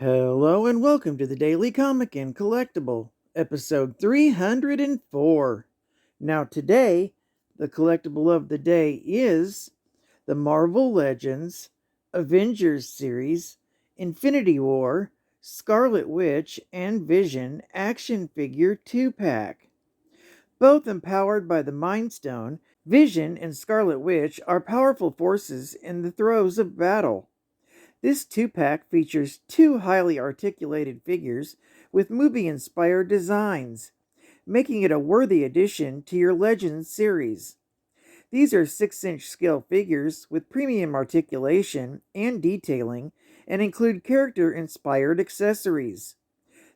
Hello and welcome to the Daily Comic and Collectible, episode 304. Now today, the collectible of the day is the Marvel Legends Avengers series, Infinity War, Scarlet Witch, and Vision action figure 2-pack. Both empowered by the Mind Stone, Vision and Scarlet Witch are powerful forces in the throes of battle. This 2-pack features two highly articulated figures with movie-inspired designs, making it a worthy addition to your Legends series. These are 6-inch scale figures with premium articulation and detailing and include character-inspired accessories.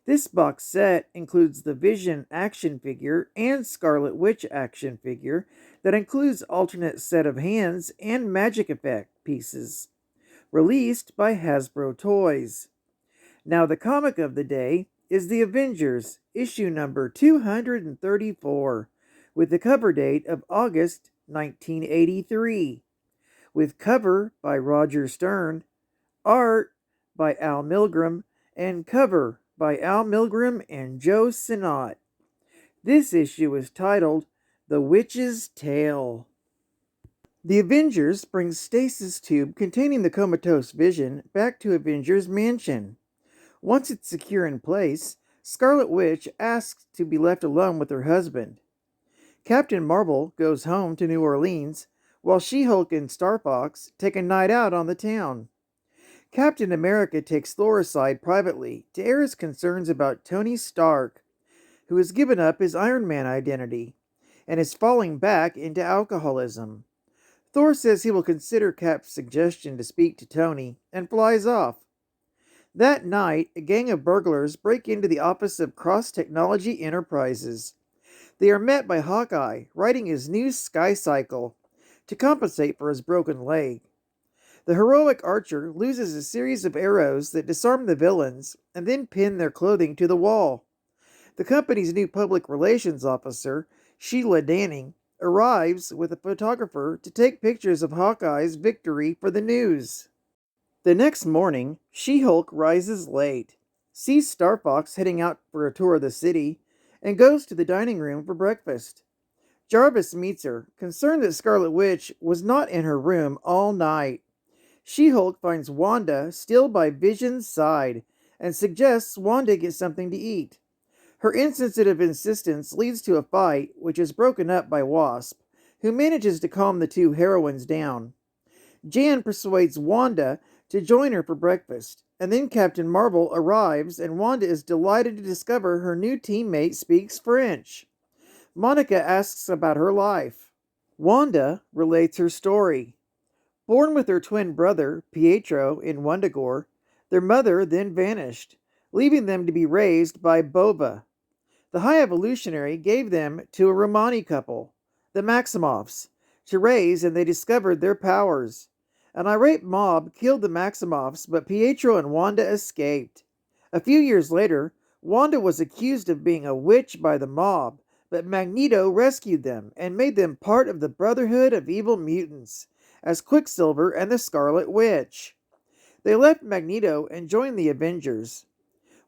This box set includes the Vision action figure and Scarlet Witch action figure that includes alternate set of hands and magic effect pieces. Released by Hasbro Toys. Now the comic of the day is The Avengers, issue number 234, with the cover date of August 1983, with cover by Roger Stern, art by Al Milgrom, and cover by Al Milgrom and Joe Sinnott. This issue is titled The Witch's Tale. The Avengers brings Stasis tube containing the comatose Vision back to Avengers Mansion. Once it's secure in place, Scarlet Witch asks to be left alone with her husband. Captain Marvel goes home to New Orleans, while She-Hulk and Star Fox take a night out on the town. Captain America takes Thor aside privately to air his concerns about Tony Stark, who has given up his Iron Man identity and is falling back into alcoholism. Thor says he will consider Cap's suggestion to speak to Tony and flies off. That night, a gang of burglars break into the office of Cross Technology Enterprises. They are met by Hawkeye riding his new Sky Cycle to compensate for his broken leg. The heroic Archer loses a series of arrows that disarm the villains and then pin their clothing to the wall. The company's new public relations officer, Sheila Danning, arrives with a photographer to take pictures of Hawkeye's victory for the news. The next morning, She-Hulk rises late, sees Star Fox heading out for a tour of the city, and goes to the dining room for breakfast. Jarvis meets her, concerned that Scarlet Witch was not in her room all night. She-Hulk finds Wanda still by Vision's side and suggests Wanda get something to eat. Her insensitive insistence leads to a fight, which is broken up by Wasp, who manages to calm the two heroines down. Jan persuades Wanda to join her for breakfast, and then Captain Marvel arrives and Wanda is delighted to discover her new teammate speaks French. Monica asks about her life. Wanda relates her story. Born with her twin brother, Pietro, in Wundagore, their mother then vanished, leaving them to be raised by Bova. The High Evolutionary gave them to a Romani couple, the Maximoffs, to raise, and they discovered their powers. An irate mob killed the Maximoffs, but Pietro and Wanda escaped. A few years later, Wanda was accused of being a witch by the mob, but Magneto rescued them and made them part of the Brotherhood of Evil Mutants, as Quicksilver and the Scarlet Witch. They left Magneto and joined the Avengers.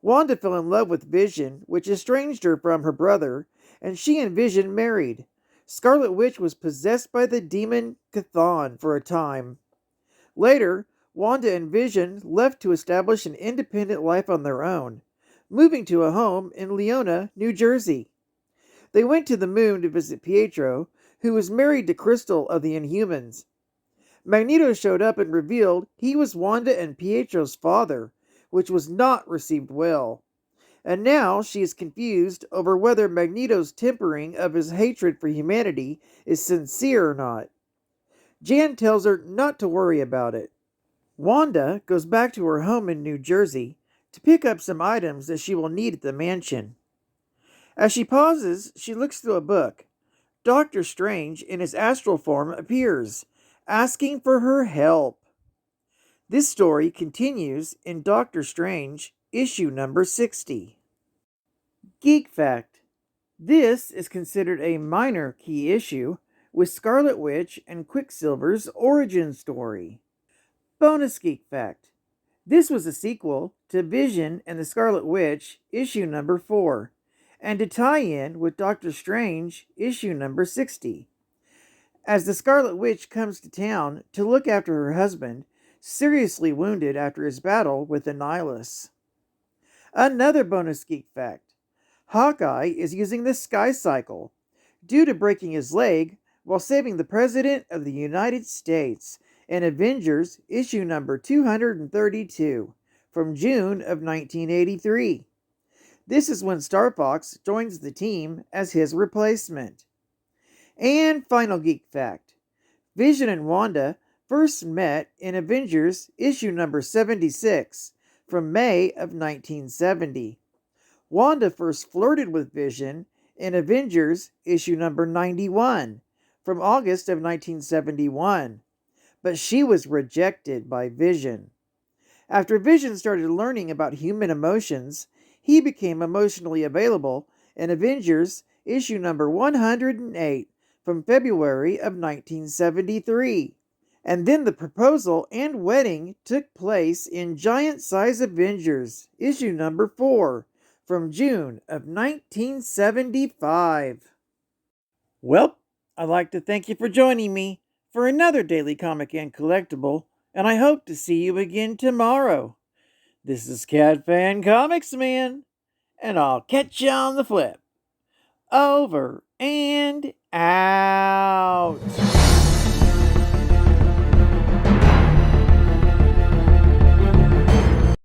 Wanda fell in love with Vision, which estranged her from her brother, and she and Vision married. Scarlet Witch was possessed by the demon Chthon for a time. Later, Wanda and Vision left to establish an independent life on their own, moving to a home in Leona, New Jersey. They went to the moon to visit Pietro, who was married to Crystal of the Inhumans. Magneto showed up and revealed he was Wanda and Pietro's father, which was not received well. And now she is confused over whether Magneto's tempering of his hatred for humanity is sincere or not. Jan tells her not to worry about it. Wanda goes back to her home in New Jersey to pick up some items that she will need at the mansion. As she pauses, she looks through a book. Doctor Strange, in his astral form, appears, asking for her help. This story continues in Doctor Strange, issue number 60. Geek Fact. This is considered a minor key issue with Scarlet Witch and Quicksilver's origin story. Bonus Geek Fact. This was a sequel to Vision and the Scarlet Witch, issue number 4, and to tie in with Doctor Strange, issue number 60. As the Scarlet Witch comes to town to look after her husband, seriously wounded after his battle with the Nihilists. Another bonus geek fact: Hawkeye is using the Sky Cycle due to breaking his leg while saving the President of the United States in Avengers issue number 232 from June of 1983. This is when Star Fox joins the team as his replacement. And final geek fact: Vision and Wanda first met in Avengers issue number 76 from May of 1970. Wanda first flirted with Vision in Avengers issue number 91 from August of 1971, but she was rejected by Vision. After Vision started learning about human emotions, he became emotionally available in Avengers issue number 108 from February of 1973. And then the proposal and wedding took place in Giant Size Avengers issue number 4 from June of 1975. Well, I'd like to thank you for joining me for another Daily Comic and Collectible, and I hope to see you again tomorrow. This is Cat Fan Comics Man, and I'll catch you on the flip. Over and out.